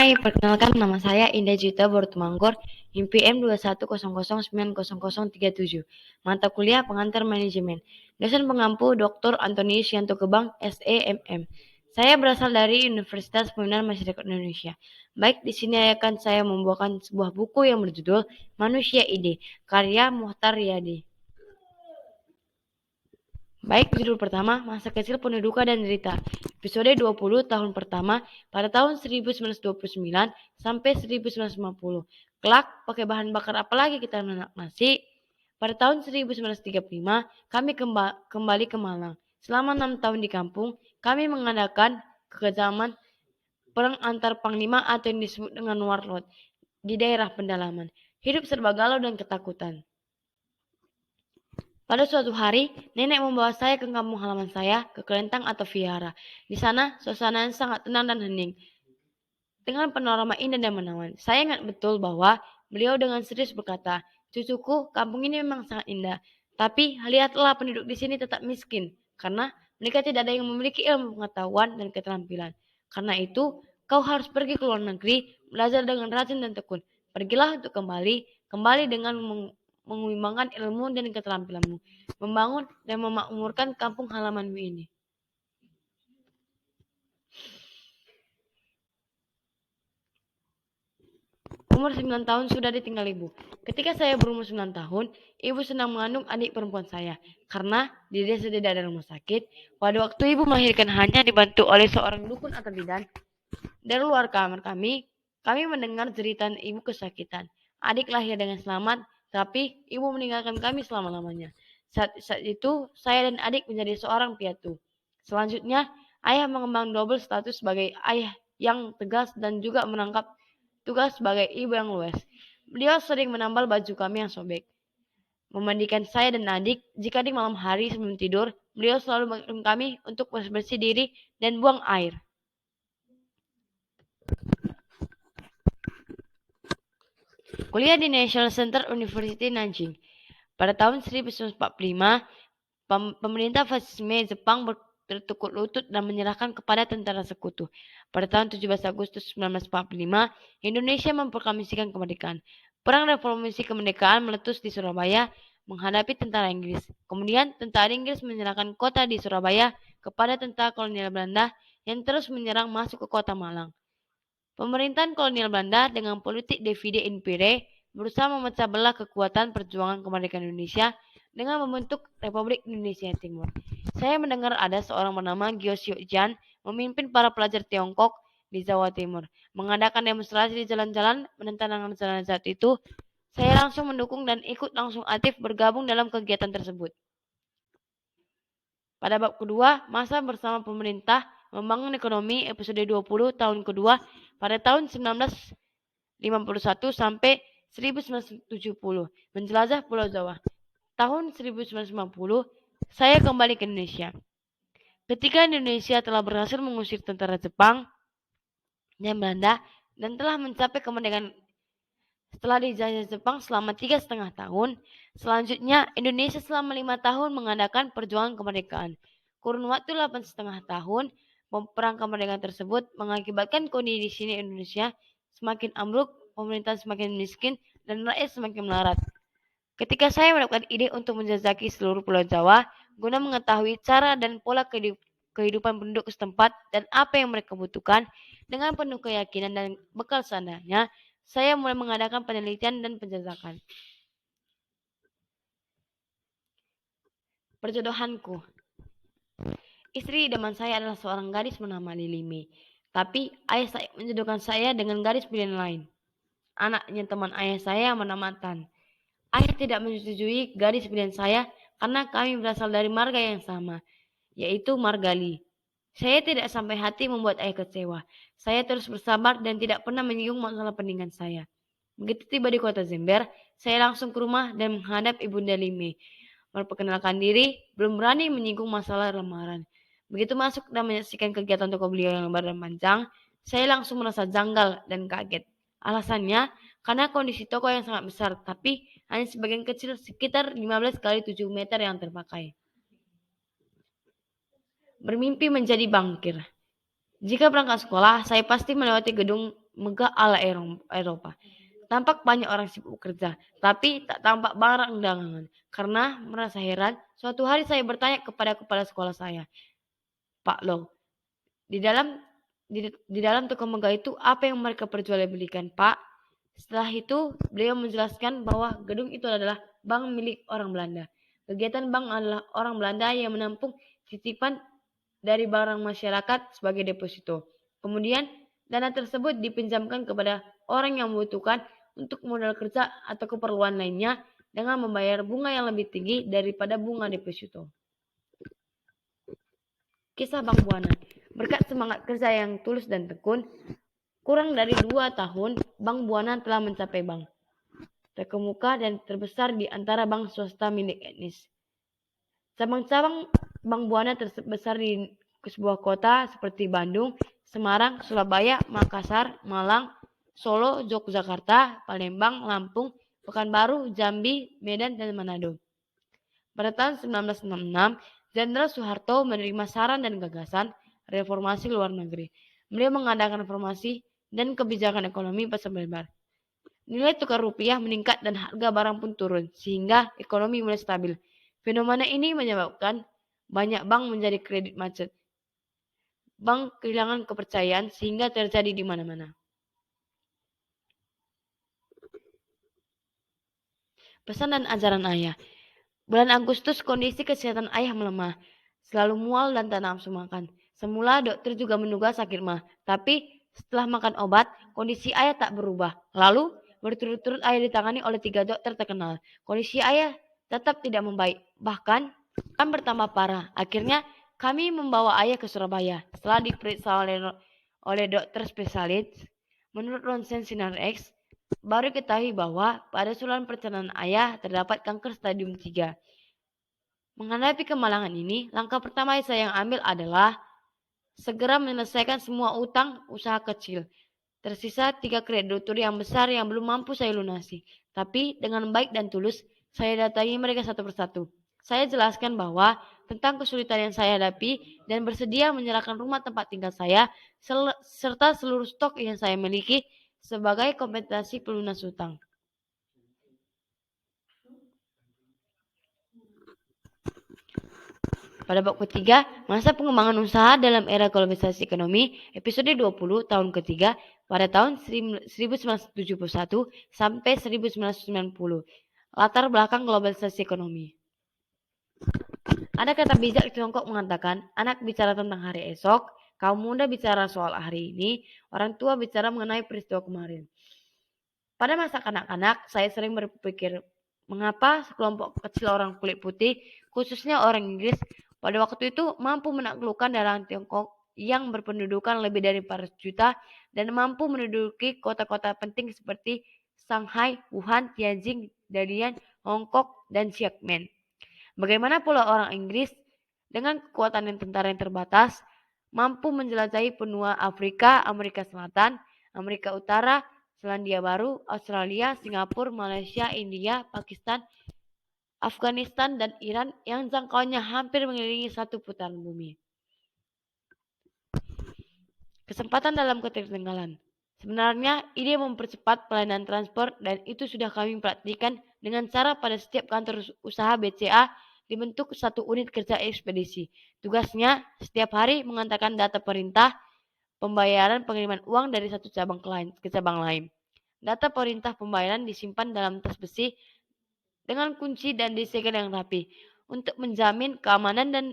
Hai, perkenalkan nama saya Indah Juta Bortumangkor, IPM 210090037. Mata kuliah Pengantar Manajemen. Dosen pengampu Dr. Antonius Yanto Gebang, SEMM. Saya berasal dari Universitas Pembinaan Masyarakat Indonesia. Baik, di sini akan saya membawakan sebuah buku yang berjudul Manusia Ide, karya Muhtar Riyadi. Baik, judul pertama, Masa Kecil Penuh Duka dan Derita. Episode 20 tahun pertama pada tahun 1929 sampai 1950. Kelak, pakai bahan bakar apa lagi kita menak nasi? Pada tahun 1935, kami kembali ke Malang. Selama 6 tahun di kampung, kami mengadakan kekejaman perang antar panglima atau yang disebut dengan warlord di daerah pendalaman. Hidup serba galau dan ketakutan. Pada suatu hari, nenek membawa saya ke kampung halaman saya, ke kelentang atau vihara. Di sana, suasana sangat tenang dan hening, dengan panorama indah dan menawan. Saya ingat betul bahwa beliau dengan serius berkata, "Cucuku, kampung ini memang sangat indah. Tapi lihatlah penduduk di sini tetap miskin, karena mereka tidak ada yang memiliki ilmu pengetahuan dan keterampilan. Karena itu, kau harus pergi ke luar negeri, belajar dengan rajin dan tekun. Pergilah untuk kembali dengan mengimbangkan ilmu dan keterampilanmu, membangun dan memakmurkan kampung halamanmu ini." Umur 9 tahun sudah ditinggal ibu. Ketika saya berumur 9 tahun, ibu sedang mengandung adik perempuan saya. Karena di desa tidak ada rumah sakit, pada waktu ibu melahirkan hanya dibantu oleh seorang dukun atau bidan. Dari luar kamar kami mendengar jeritan ibu kesakitan. Adik lahir dengan selamat, tapi ibu meninggalkan kami selama-lamanya. Saat itu, saya dan adik menjadi seorang piatu. Selanjutnya, ayah mengembang double status sebagai ayah yang tegas dan juga menangkap tugas sebagai ibu yang luas. Beliau sering menambal baju kami yang sobek, memandikan saya dan adik. Jika di malam hari sebelum tidur, beliau selalu mengingatkan kami untuk bersih diri dan buang air. Kuliah di National Center University Nanjing. Pada tahun 1945, pemerintah fasisme Jepang bertukuk lutut dan menyerahkan kepada tentara sekutu. Pada tahun 17 Agustus 1945, Indonesia memproklamasikan kemerdekaan. Perang Revolusi Kemerdekaan meletus di Surabaya menghadapi tentara Inggris. Kemudian tentara Inggris menyerahkan kota di Surabaya kepada tentara kolonial Belanda yang terus menyerang masuk ke kota Malang. Pemerintahan kolonial Belanda dengan politik divide impere berusaha memecah belah kekuatan perjuangan kemerdekaan Indonesia dengan membentuk Republik Indonesia Timur. Saya mendengar ada seorang bernama Gyo Sio Jan memimpin para pelajar Tiongkok di Jawa Timur, mengadakan demonstrasi di jalan-jalan menentang rencana saat itu. Saya langsung mendukung dan ikut langsung aktif bergabung dalam kegiatan tersebut. Pada bab kedua, masa bersama pemerintah membangun ekonomi, episode 20 tahun kedua pada tahun 1951 sampai 1970, menjelajah Pulau Jawa. Tahun 1950, saya kembali ke Indonesia. Ketika Indonesia telah berhasil mengusir tentara Jepang dan Belanda dan telah mencapai kemerdekaan setelah dijajah Jepang selama 3,5 tahun, selanjutnya Indonesia selama 5 tahun mengadakan perjuangan kemerdekaan. Kurun waktu 8,5 tahun, perang kemerdekaan tersebut mengakibatkan kondisi Indonesia semakin ambruk, pemerintah semakin miskin, dan rakyat semakin melarat. Ketika saya mendapatkan ide untuk menjajaki seluruh Pulau Jawa, guna mengetahui cara dan pola kehidupan penduduk setempat dan apa yang mereka butuhkan, dengan penuh keyakinan dan bekal seadanya, saya mulai mengadakan penelitian dan penjajakan. Perjodohanku. Istri idaman saya adalah seorang gadis bernama Lilime. Tapi ayah saya menjodohkan saya dengan gadis pilihan lain. Anaknya teman ayah saya bernama Tan. Ayah tidak menyetujui gadis pilihan saya karena kami berasal dari marga yang sama, yaitu Margali. Saya tidak sampai hati membuat ayah kecewa. Saya terus bersabar dan tidak pernah menyinggung masalah pernikahan saya. Begitu tiba di kota Jember, saya langsung ke rumah dan menghadap Ibunda Lime. Memperkenalkan diri, belum berani menyinggung masalah lamaran. Begitu masuk dan menyaksikan kegiatan toko beliau yang lebar dan panjang, saya langsung merasa janggal dan kaget. Alasannya, karena kondisi toko yang sangat besar, tapi hanya sebagian kecil sekitar 15 kali 7 meter yang terpakai. Bermimpi menjadi bankir. Jika berangkat sekolah, saya pasti melewati gedung megah ala Eropa. Tampak banyak orang sibuk bekerja, tapi tak tampak barang dagangan. Karena merasa heran, suatu hari saya bertanya kepada kepala sekolah saya, Pak Long, di dalam di dalam toko megah itu apa yang mereka perjualbelikan, Pak? Setelah itu, beliau menjelaskan bahwa gedung itu adalah bank milik orang Belanda. Kegiatan bank adalah orang Belanda yang menampung titipan dari barang masyarakat sebagai deposito. Kemudian, dana tersebut dipinjamkan kepada orang yang membutuhkan untuk modal kerja atau keperluan lainnya dengan membayar bunga yang lebih tinggi daripada bunga deposito. Kisah Bank Buana. Berkat semangat kerja yang tulus dan tekun, kurang dari 2 tahun, Bank Buana telah mencapai bank terkemuka dan terbesar di antara bank swasta milik etnis. Cabang-cabang Bank Buana terbesar di sebuah kota seperti Bandung, Semarang, Surabaya, Makassar, Malang, Solo, Yogyakarta, Palembang, Lampung, Pekanbaru, Jambi, Medan, dan Manado. Pada tahun 1966, Jenderal Soeharto menerima saran dan gagasan reformasi luar negeri. Beliau mengadakan reformasi dan kebijakan ekonomi pasar lebar. Nilai tukar rupiah meningkat dan harga barang pun turun, sehingga ekonomi mulai stabil. Fenomena ini menyebabkan banyak bank menjadi kredit macet. Bank kehilangan kepercayaan sehingga terjadi di mana-mana. Pesan dan ajaran ayah. Bulan Agustus kondisi kesehatan ayah melemah, selalu mual dan tak nafsu makan. Semula dokter juga menduga sakit mah, tapi setelah makan obat, kondisi ayah tak berubah. Lalu berturut-turut ayah ditangani oleh 3 dokter terkenal. Kondisi ayah tetap tidak membaik, bahkan bertambah parah. Akhirnya kami membawa ayah ke Surabaya. Setelah diperiksa oleh dokter spesialis, menurut ronsen sinar X, baru ketahui bahwa pada saluran pencernaan ayah terdapat kanker stadium 3. Menghadapi kemalangan ini, langkah pertama saya yang ambil adalah segera menyelesaikan semua utang usaha kecil. Tersisa 3 kreditur yang besar yang belum mampu saya lunasi. Tapi dengan baik dan tulus, saya datangi mereka satu persatu. Saya jelaskan bahwa tentang kesulitan yang saya hadapi dan bersedia menyerahkan rumah tempat tinggal saya serta seluruh stok yang saya miliki sebagai kompensasi pelunas hutang. Pada bab ketiga, masa pengembangan usaha dalam era globalisasi ekonomi, episode 20 tahun ketiga pada tahun 1971 sampai 1990. Latar belakang globalisasi ekonomi. Ada kata bijak di Tiongkok mengatakan, anak bicara tentang hari esok, kaum muda bicara soal hari ini, orang tua bicara mengenai peristiwa kemarin. Pada masa kanak-kanak, saya sering berpikir, mengapa sekelompok kecil orang kulit putih, khususnya orang Inggris, pada waktu itu mampu menaklukkan daerah Tiongkok yang berpendudukan lebih dari 400 juta dan mampu menduduki kota-kota penting seperti Shanghai, Wuhan, Tianjin, Dalian, Hong Kong, dan Xiamen. Bagaimana pula orang Inggris dengan kekuatan dan tentara yang terbatas mampu menjelajahi benua Afrika, Amerika Selatan, Amerika Utara, Selandia Baru, Australia, Singapura, Malaysia, India, Pakistan, Afghanistan, dan Iran yang jangkauannya hampir mengelilingi satu putaran bumi. Kesempatan dalam ketertinggalan. Sebenarnya ide mempercepat pelayanan transport dan itu sudah kami praktikkan dengan cara pada setiap kantor usaha BCA dibentuk satu unit kerja ekspedisi. Tugasnya setiap hari mengantarkan data perintah pembayaran pengiriman uang dari satu cabang ke cabang lain. Data perintah pembayaran disimpan dalam tas besi dengan kunci dan disegel yang rapi untuk menjamin keamanan dan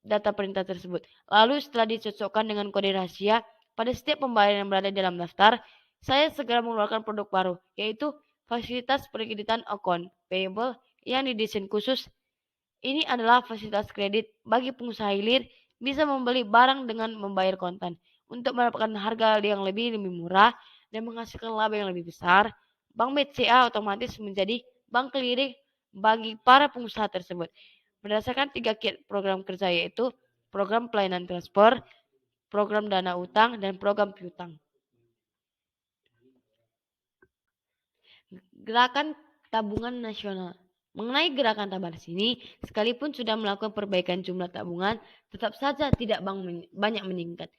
data perintah tersebut. Lalu setelah dicocokkan dengan kode rahasia pada setiap pembayaran yang berada dalam daftar, saya segera mengeluarkan produk baru, yaitu fasilitas perkreditan account payable yang didesain khusus. Ini adalah fasilitas kredit bagi pengusaha hilir bisa membeli barang dengan membayar kontan. Untuk mendapatkan harga yang lebih murah dan menghasilkan laba yang lebih besar, Bank BCA otomatis menjadi bank keliling bagi para pengusaha tersebut. Berdasarkan 3 program kerja yaitu program pelayanan transfer, program dana utang, dan program piutang. Gerakan tabungan nasional. Mengenai gerakan Tabanas ini, sekalipun sudah melakukan perbaikan jumlah tabungan, tetap saja tidak banyak meningkat.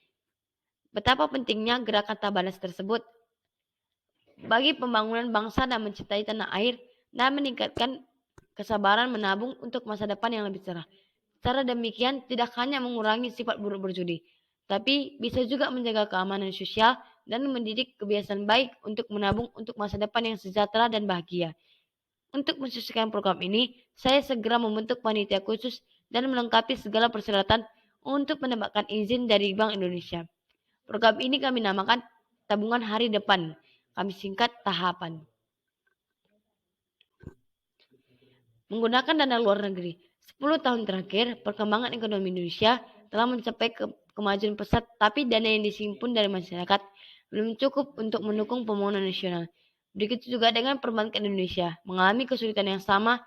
Betapa pentingnya gerakan Tabanas tersebut bagi pembangunan bangsa dan mencintai tanah air dan meningkatkan kesabaran menabung untuk masa depan yang lebih cerah. Cara demikian tidak hanya mengurangi sifat buruk berjudi, tapi bisa juga menjaga keamanan sosial dan mendidik kebiasaan baik untuk menabung untuk masa depan yang sejahtera dan bahagia. Untuk mensukseskan program ini, saya segera membentuk panitia khusus dan melengkapi segala persyaratan untuk mendapatkan izin dari Bank Indonesia. Program ini kami namakan Tabungan Hari Depan. Kami singkat tahapan. Menggunakan dana luar negeri. 10 tahun terakhir, perkembangan ekonomi Indonesia telah mencapai kemajuan pesat, tapi dana yang disimpan dari masyarakat belum cukup untuk mendukung pembangunan nasional. Begitu juga dengan perbankan Indonesia, mengalami kesulitan yang sama,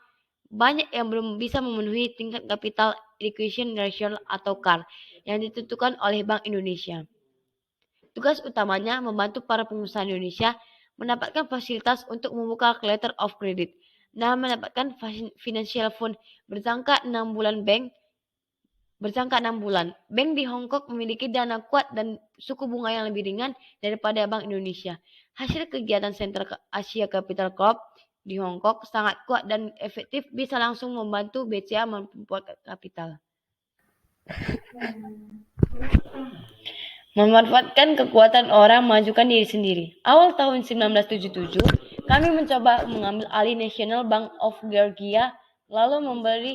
banyak yang belum bisa memenuhi tingkat capital adequacy ratio atau CAR yang ditentukan oleh Bank Indonesia. Tugas utamanya membantu para pengusaha Indonesia mendapatkan fasilitas untuk membuka letter of credit dan mendapatkan financial fund berjangka 6 bulan. Bank di Hong Kong memiliki dana kuat dan suku bunga yang lebih ringan daripada Bank Indonesia. Hasil kegiatan Center Asia Capital Corp di Hong Kong sangat kuat dan efektif, bisa langsung membantu BCA memperkuat kapital. Memanfaatkan kekuatan orang mengajukan diri sendiri. Awal tahun 1977, kami mencoba mengambil alih National Bank of Georgia, lalu membeli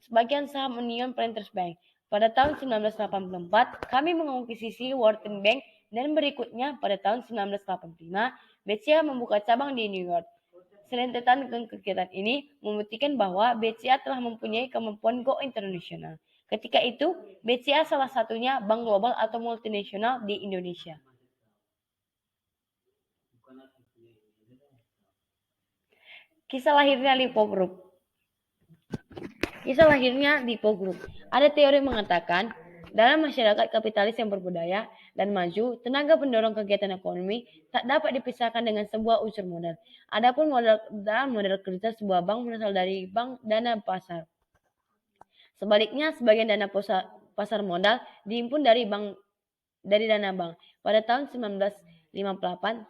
sebagian saham Union Planters Bank. Pada tahun 1984, kami mengakuisisi Wharton Bank, dan berikutnya pada tahun 1985, BCA membuka cabang di New York. Serentetan kegiatan ini membuktikan bahwa BCA telah mempunyai kemampuan go internasional. Ketika itu, BCA salah satunya bank global atau multinasional di Indonesia. Kisah lahirnya Lipo Group. Ada teori mengatakan, dalam masyarakat kapitalis yang berbudaya dan maju, tenaga pendorong kegiatan ekonomi tak dapat dipisahkan dengan sebuah unsur modal. Adapun modal kerja sebuah bank berasal dari bank dana pasar. Sebaliknya, sebagian dana pasar modal dihimpun dari dana bank. Pada tahun 1958,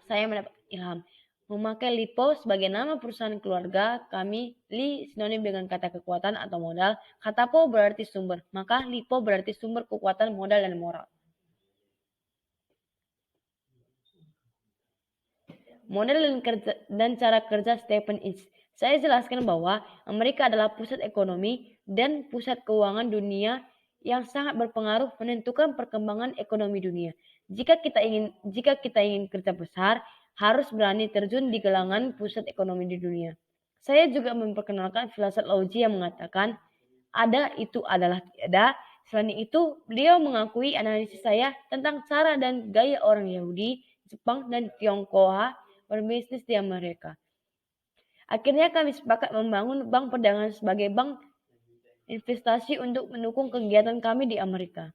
saya mendapat ilham memakai LIPO sebagai nama perusahaan keluarga kami. Li sinonim dengan kata kekuatan atau modal, kata Po berarti sumber, maka LIPO berarti sumber kekuatan modal dan moral. Model dan cara kerja Stephen Inch. Saya jelaskan bahwa Amerika adalah pusat ekonomi dan pusat keuangan dunia yang sangat berpengaruh menentukan perkembangan ekonomi dunia. Jika kita ingin kerja besar, harus berani terjun di gelangan pusat ekonomi di dunia. Saya juga memperkenalkan filsafat Lauji yang mengatakan ada itu adalah tiada. Selain itu, beliau mengakui analisis saya tentang cara dan gaya orang Yahudi, Jepang, dan Tionghoa berbisnis di Amerika. Akhirnya kami sepakat membangun bank perdagangan sebagai bank investasi untuk mendukung kegiatan kami di Amerika.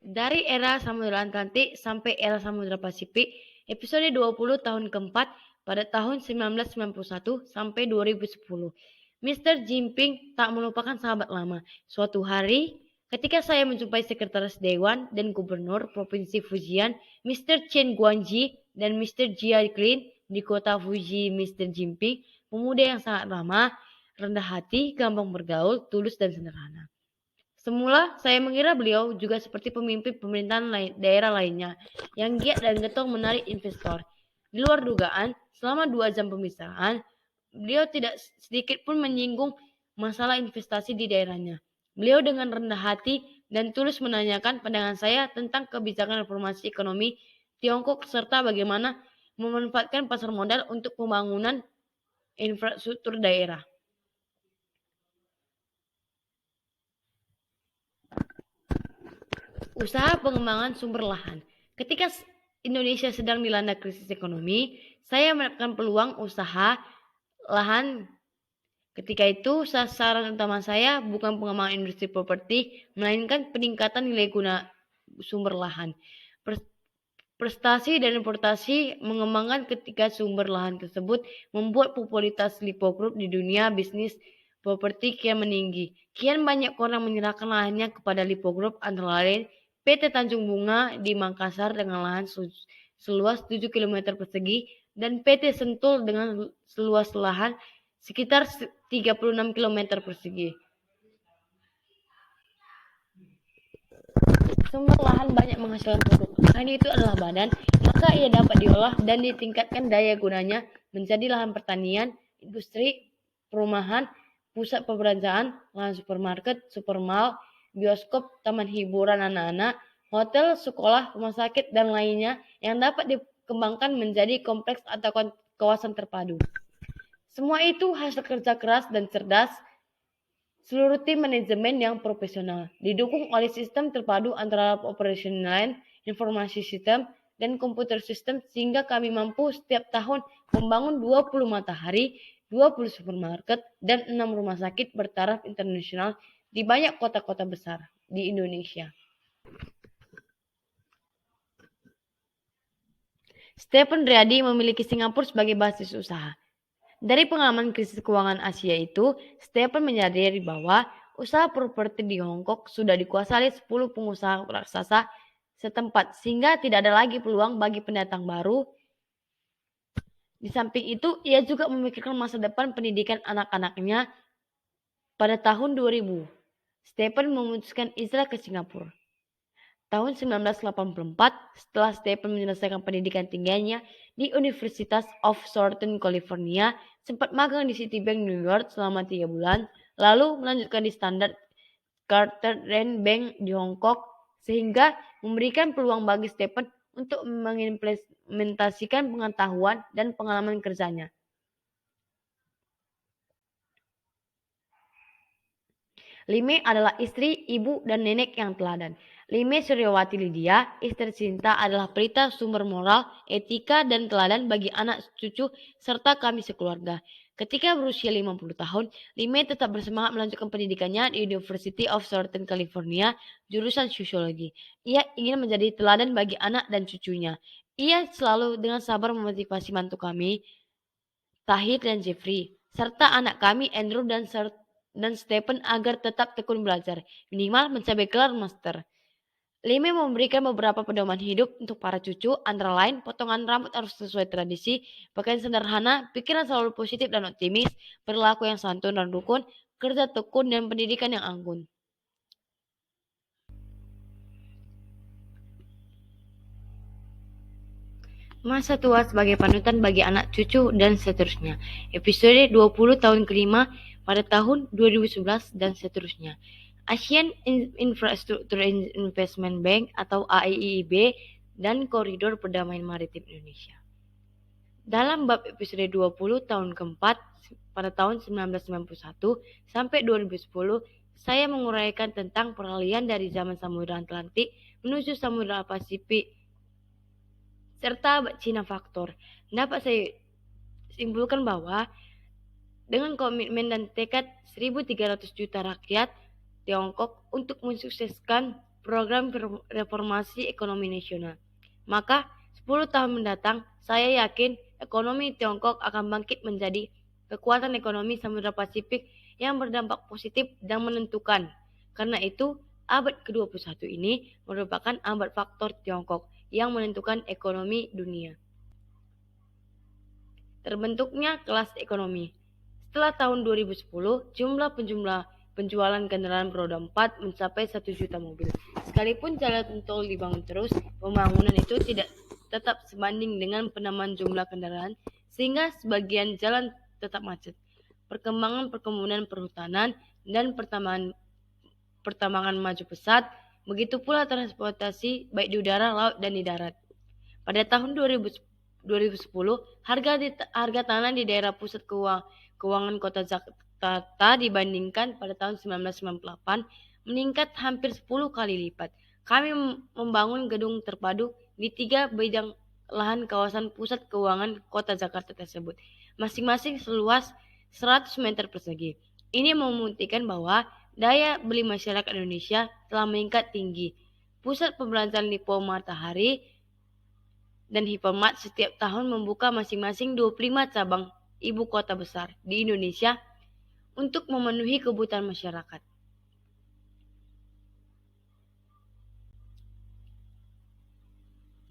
Dari era Samudra Atlantik sampai era Samudra Pasifik, episode 20 tahun keempat pada tahun 1991 sampai 2010. Mr. Jinping tak melupakan sahabat lama. Suatu hari, ketika saya menjumpai sekretaris dewan dan gubernur provinsi Fujian, Mr. Chen Guangji dan Mr. Jia Qin di kota Fuji, Mr. Jinping, pemuda yang sangat ramah, rendah hati, gampang bergaul, tulus dan sederhana. Semula saya mengira beliau juga seperti pemimpin pemerintahan daerah lainnya yang giat dan getol menarik investor. Di luar dugaan, selama 2 jam pembicaraan, beliau tidak sedikit pun menyinggung masalah investasi di daerahnya. Beliau dengan rendah hati dan tulus menanyakan pandangan saya tentang kebijakan reformasi ekonomi Tiongkok serta bagaimana memanfaatkan pasar modal untuk pembangunan infrastruktur daerah. Usaha pengembangan sumber lahan. Ketika Indonesia sedang dilanda krisis ekonomi, saya mendapatkan peluang usaha lahan. Ketika itu, sasaran utama saya bukan pengembangan industri properti, melainkan peningkatan nilai guna sumber lahan. Prestasi dan importasi mengembangkan ketika sumber lahan tersebut membuat popularitas Lipo Group di dunia bisnis properti kian meninggi. Kian banyak orang menyerahkan lahannya kepada Lipo Group, antara lain PT Tanjung Bunga di Makassar dengan lahan seluas 7 km persegi dan PT Sentul dengan seluas lahan sekitar 36 km persegi. Sumber lahan banyak menghasilkan produk. Selain itu adalah badan, maka ia dapat diolah dan ditingkatkan daya gunanya menjadi lahan pertanian, industri, perumahan, pusat perbelanjaan, lahan supermarket, supermall, bioskop, taman hiburan anak-anak, hotel, sekolah, rumah sakit, dan lainnya yang dapat dikembangkan menjadi kompleks atau kawasan terpadu. Semua itu hasil kerja keras dan cerdas seluruh tim manajemen yang profesional, didukung oleh sistem terpadu antara operasional, informasi sistem, dan komputer sistem sehingga kami mampu setiap tahun membangun 20 matahari, 20 supermarket, dan 6 rumah sakit bertaraf internasional di banyak kota-kota besar di Indonesia. Stephen Riyadi memiliki Singapura sebagai basis usaha. Dari pengalaman krisis keuangan Asia itu, Stephen menyadari bahwa usaha properti di Hong Kong sudah dikuasai 10 pengusaha raksasa setempat sehingga tidak ada lagi peluang bagi pendatang baru. Di samping itu, ia juga memikirkan masa depan pendidikan anak-anaknya. Pada tahun 2000, Stephen memutuskan hijrah ke Singapura. Tahun 1984, setelah Stephen menyelesaikan pendidikan tingginya di University of Southern California, sempat magang di Citibank New York selama 3 bulan, lalu melanjutkan di Standard Chartered Bank di Hong Kong, sehingga memberikan peluang bagi Stephen untuk mengimplementasikan pengetahuan dan pengalaman kerjanya. Lime adalah istri, ibu, dan nenek yang teladan. Lime Suryawati Lydia, istri Sinta, adalah pelita sumber moral, etika, dan teladan bagi anak cucu serta kami sekeluarga. Ketika berusia 50 tahun, Lime tetap bersemangat melanjutkan pendidikannya di University of Southern California, jurusan sosiologi. Ia ingin menjadi teladan bagi anak dan cucunya. Ia selalu dengan sabar memotivasi mantu kami, Tahir dan Jeffrey, serta anak kami Andrew dan Stephen agar tetap tekun belajar, minimal mencapai gelar master. Lime memberikan beberapa pedoman hidup untuk para cucu, antara lain potongan rambut harus sesuai tradisi, pakaian sederhana, pikiran selalu positif dan optimis, perilaku yang santun dan rukun, kerja tekun, dan pendidikan yang anggun. Masa tua sebagai panutan bagi anak cucu dan seterusnya. Episode 20 tahun kelima pada tahun 2011 dan seterusnya. Asian Infrastructure Investment Bank atau AIIB dan Koridor Perdamaian Maritim Indonesia. Dalam bab episode 20 tahun keempat pada tahun 1991 sampai 2010, saya menguraikan tentang peralihan dari zaman Samudra Atlantik menuju Samudra Pasifik serta Cina faktor. Dapat saya simpulkan bahwa dengan komitmen dan tekad 1.300 juta rakyat Tiongkok untuk mensukseskan program reformasi ekonomi nasional, maka 10 tahun mendatang saya yakin ekonomi Tiongkok akan bangkit menjadi kekuatan ekonomi Samudra Pasifik yang berdampak positif dan menentukan. Karena itu, abad ke-21 ini merupakan abad faktor Tiongkok yang menentukan ekonomi dunia. Terbentuknya kelas ekonomi. Setelah tahun 2010, jumlah penjualan kendaraan beroda 4 mencapai 1 juta mobil. Sekalipun jalan tol dibangun terus, pembangunan itu tidak tetap sebanding dengan penambahan jumlah kendaraan, sehingga sebagian jalan tetap macet. Perkembangan perkebunan perhutanan dan pertambangan maju pesat, begitu pula transportasi baik di udara, laut, dan di darat. Pada tahun 2010, harga tanah di daerah pusat keuangan kota Jakarta dibandingkan pada tahun 1998 meningkat hampir 10 kali lipat. Kami membangun gedung terpadu di 3 bidang lahan kawasan pusat keuangan kota Jakarta tersebut, masing-masing seluas 100 meter persegi. Ini membuktikan bahwa daya beli masyarakat Indonesia telah meningkat tinggi. Pusat perbelanjaan Lipo Matahari dan Hypermart setiap tahun membuka masing-masing 25 cabang ibu kota besar di Indonesia untuk memenuhi kebutuhan masyarakat.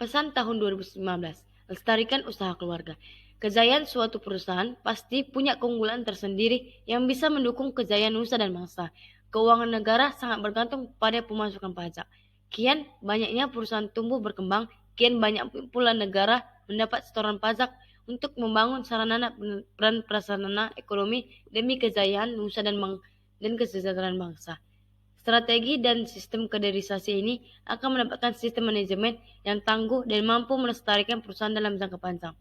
Pesan tahun 2015, lestarikan usaha keluarga. Kejayaan suatu perusahaan pasti punya keunggulan tersendiri yang bisa mendukung kejayaan nusa dan bangsa. Keuangan negara sangat bergantung pada pemasukan pajak. Kian banyaknya perusahaan tumbuh berkembang, kian banyak pula negara mendapat setoran pajak untuk membangun sarana dan prasarana ekonomi demi kejayaan nusa dan kesejahteraan bangsa. Strategi dan sistem kaderisasi ini akan mendapatkan sistem manajemen yang tangguh dan mampu melestarikan perusahaan dalam jangka panjang.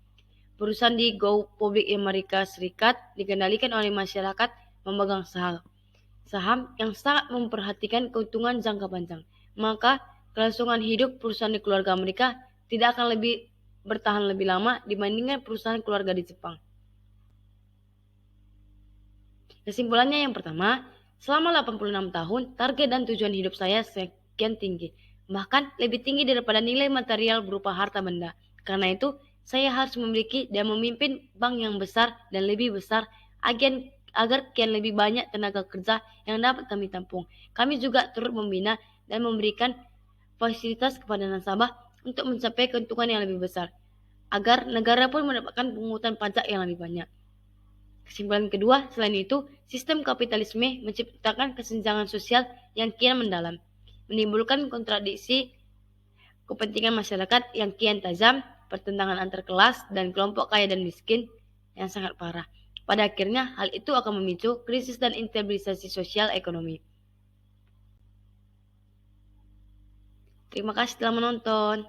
Perusahaan di Go Public Amerika Serikat dikendalikan oleh masyarakat memegang saham yang sangat memperhatikan keuntungan jangka panjang. Maka, kelangsungan hidup perusahaan di keluarga Amerika tidak akan bertahan lebih lama dibandingkan perusahaan keluarga di Jepang. Kesimpulannya yang pertama, selama 86 tahun, target dan tujuan hidup saya sekian tinggi. Bahkan lebih tinggi daripada nilai material berupa harta benda. Karena itu, saya harus memiliki dan memimpin bank yang besar dan lebih besar agar kian lebih banyak tenaga kerja yang dapat kami tampung. Kami juga turut membina dan memberikan fasilitas kepada nasabah untuk mencapai keuntungan yang lebih besar, agar negara pun mendapatkan pungutan pajak yang lebih banyak. Kesimpulan kedua, selain itu, sistem kapitalisme menciptakan kesenjangan sosial yang kian mendalam, menimbulkan kontradiksi kepentingan masyarakat yang kian tajam, pertentangan antar kelas dan kelompok kaya dan miskin yang sangat parah. Pada akhirnya, hal itu akan memicu krisis dan instabilisasi sosial ekonomi. Terima kasih telah menonton.